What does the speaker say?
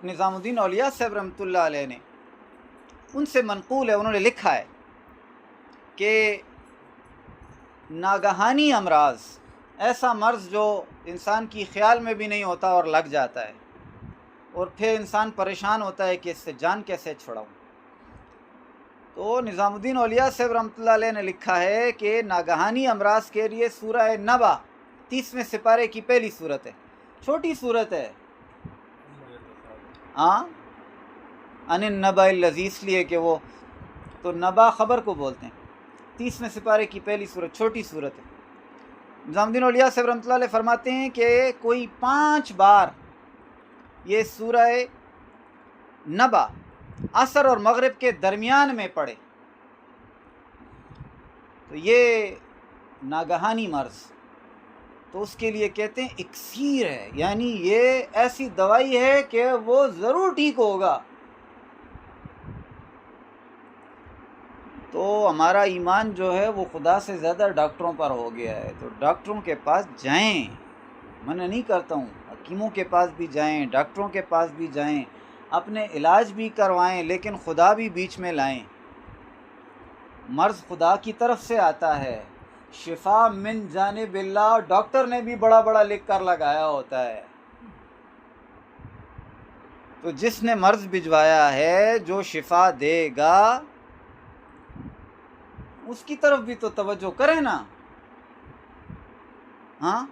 نظام الدین اولیاء صاحب رحمۃ اللہ علیہ نے، ان سے منقول ہے، انہوں نے لکھا ہے کہ ناگہانی امراض، ایسا مرض جو انسان کی خیال میں بھی نہیں ہوتا اور لگ جاتا ہے، اور پھر انسان پریشان ہوتا ہے کہ اس سے جان کیسے چھڑاؤں. تو نظام الدین اولیاء صاحب رحمۃ اللہ علیہ نے لکھا ہے کہ ناگہانی امراض کے لیے سورہ نبا 30ویں سپارے کی پہلی صورت ہے، چھوٹی صورت ہے. ہاں، ان النبأ الذی، اس لیے کہ وہ تو نبا خبر کو بولتے ہیں. 30ویں سپارے کی پہلی صورت، چھوٹی صورت ہے. نظام الدین اولیاء صاحب رحمۃ اللہ علیہ فرماتے ہیں کہ کوئی 5 بار یہ سورہ نبا عصر اور مغرب کے درمیان میں پڑھے تو یہ ناگہانی مرض، تو اس کے لیے کہتے ہیں اکسیر ہے، یعنی یہ ایسی دوائی ہے کہ وہ ضرور ٹھیک ہوگا. تو ہمارا ایمان جو ہے وہ خدا سے زیادہ ڈاکٹروں پر ہو گیا ہے. تو ڈاکٹروں کے پاس جائیں، منع نہیں کرتا ہوں، حکیموں کے پاس بھی جائیں، ڈاکٹروں کے پاس بھی جائیں، اپنے علاج بھی کروائیں، لیکن خدا بھی بیچ میں لائیں. مرض خدا کی طرف سے آتا ہے، شفا من جانب اللہ، ڈاکٹر نے بھی بڑا بڑا لکھ کر لگایا ہوتا ہے. تو جس نے مرض بھجوایا ہے، جو شفا دے گا، اس کی طرف بھی تو توجہ کریں نا. ہاں،